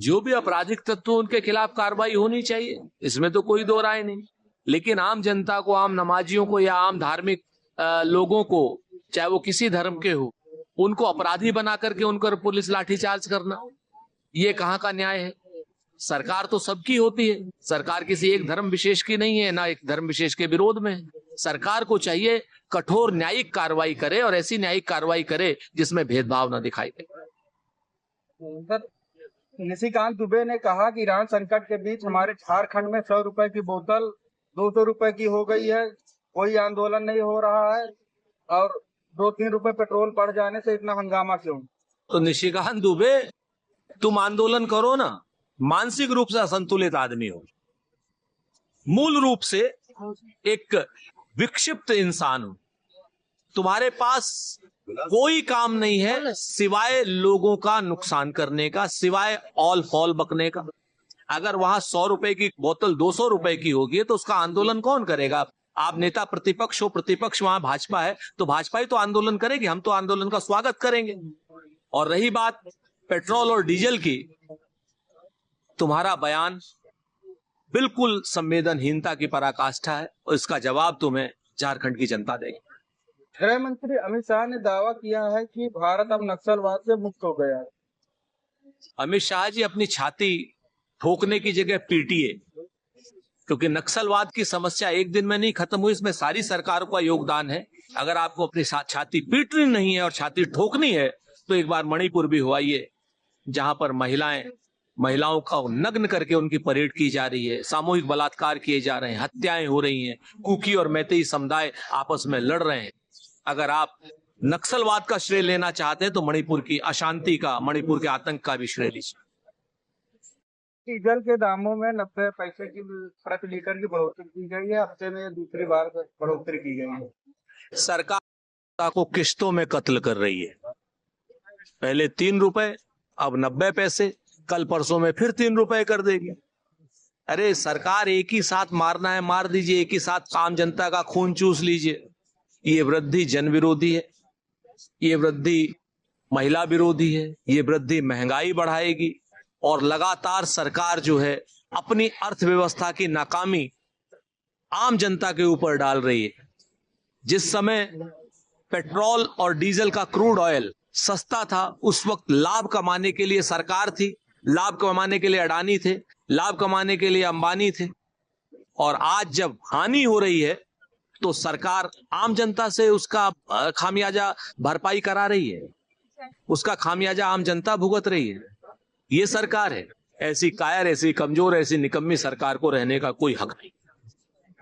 जो भी आपराधिक तत्व उनके खिलाफ कार्रवाई होनी चाहिए, इसमें तो कोई दो राय नहीं। लेकिन आम जनता को, आम नमाजियों को या आम धार्मिक लोगों को, चाहे वो किसी धर्म के हो, उनको अपराधी बना करके उन पर पुलिस लाठीचार्ज करना, ये कहाँ का न्याय है? सरकार तो सबकी होती है, सरकार किसी एक धर्म विशेष की नहीं है, ना एक धर्म विशेष के विरोध में है। सरकार को चाहिए कठोर न्यायिक कार्रवाई करे, और ऐसी न्यायिक कार्रवाई करे जिसमें भेदभाव न दिखाई दे। सर, निशिकांत दुबे ने कहा कि ईरान संकट के बीच हमारे झारखंड में 100 रुपए की बोतल 200 रुपए की हो गई है, कोई आंदोलन नहीं हो रहा है, और 2-3 रुपए पेट्रोल बढ़ जाने से इतना हंगामा क्यों? तो निशिकांत दुबे, तुम आंदोलन करो ना, मानसिक रूप से असंतुलित आदमी हो, मूल रूप से एक विक्षिप्त इंसान हो। तुम्हारे पास कोई काम नहीं है सिवाय लोगों का नुकसान करने का, सिवाय ऑल फॉल बकने का। अगर वहां 100 रुपए की बोतल 200 रुपए की होगी तो उसका आंदोलन कौन करेगा? आप नेता प्रतिपक्ष हो, प्रतिपक्ष वहां भाजपा है, तो भाजपा ही तो आंदोलन करेगी, हम तो आंदोलन का स्वागत करेंगे। और रही बात पेट्रोल और डीजल की, तुम्हारा बयान बिल्कुल संवेदनहीनता की पराकाष्ठा है, और इसका जवाब तुम्हें झारखंड की जनता देगी। गृह मंत्री अमित शाह ने दावा किया है कि भारत अब नक्सलवाद से मुक्त हो गया है। अमित शाह जी, अपनी छाती ठोकने की जगह पीटिए, क्योंकि नक्सलवाद की समस्या एक दिन में नहीं खत्म हुई, इसमें सारी सरकारों का योगदान है। अगर आपको अपनी छाती पीटनी नहीं है और छाती ठोकनी है तो एक बार मणिपुर भी हो आइए, जहां पर महिलाओं का नग्न करके उनकी परेड की जा रही है, सामूहिक बलात्कार किए जा रहे हैं, हत्याएं हो रही हैं, कुकी और मैतेई समुदाय आपस में लड़ रहे हैं। अगर आप नक्सलवाद का श्रेय लेना चाहते हैं तो मणिपुर की अशांति का, मणिपुर के आतंक का भी श्रेय लीजिए। डीजल के दामों में 90 पैसे की प्रति लीटर की बढ़ोतरी की गई है, हफ्ते में दूसरी बार बढ़ोतरी की गई है। सरकार को किश्तों में कत्ल कर रही है, पहले 3 रुपए, अब 90 पैसे, कल परसों में फिर 3 रुपए कर देगी। अरे सरकार एक ही साथ मारना है मार दीजिए, एक ही साथ आम जनता का खून चूस लीजिए। ये वृद्धि जन विरोधी है, ये वृद्धि महिला विरोधी है, ये वृद्धि महंगाई बढ़ाएगी, और लगातार सरकार जो है अपनी अर्थव्यवस्था की नाकामी आम जनता के ऊपर डाल रही है। जिस समय पेट्रोल और डीजल का क्रूड ऑयल सस्ता था, उस वक्त लाभ कमाने के लिए सरकार थी, लाभ कमाने के लिए अडानी थे, लाभ कमाने के लिए अंबानी थे। और आज जब हानि हो रही है तो सरकार आम जनता से उसका खामियाजा भरपाई करा रही है, उसका खामियाजा आम जनता भुगत रही है। ये सरकार है। ऐसी कायर, ऐसी कमजोर, ऐसी निकम्मी सरकार को रहने का कोई हक नहीं।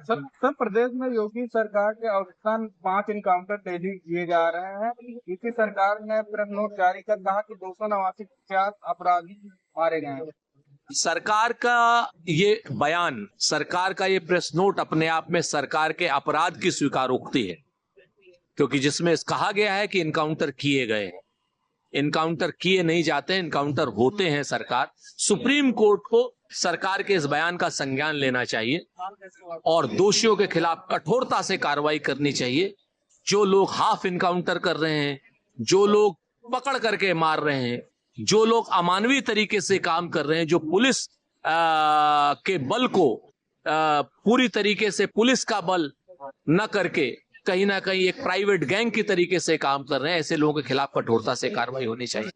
सर, प्रदेश में योगी सरकार के औसतन 5 इनकाउंटर डेली किए जा रहे हैं। इसी सरकार ने प्रेस नोट जारी कर कहा कि 289 कुख्यात अपराधी मारे गए हैं। सरकार का ये बयान, सरकार का ये प्रेस नोट अपने आप में सरकार के अपराध की स्वीकारोक्ति है, क्योंकि जिसमें कहा गया है कि इनकाउंटर किए गए। इनकाउंटर किए नहीं जाते, इनकाउंटर होते हैं। सरकार, सुप्रीम कोर्ट को सरकार के इस बयान का संज्ञान लेना चाहिए और दोषियों के खिलाफ कठोरता से कार्रवाई करनी चाहिए। जो लोग हाफ इनकाउंटर कर रहे हैं, जो लोग पकड़ करके मार रहे हैं, जो लोग अमानवीय तरीके से काम कर रहे हैं, जो पुलिस के बल को पूरी तरीके से पुलिस का बल न करके कहीं ना कहीं एक प्राइवेट गैंग की तरीके से काम कर रहे हैं, ऐसे लोगों के खिलाफ कठोरता से कार्रवाई होनी चाहिए।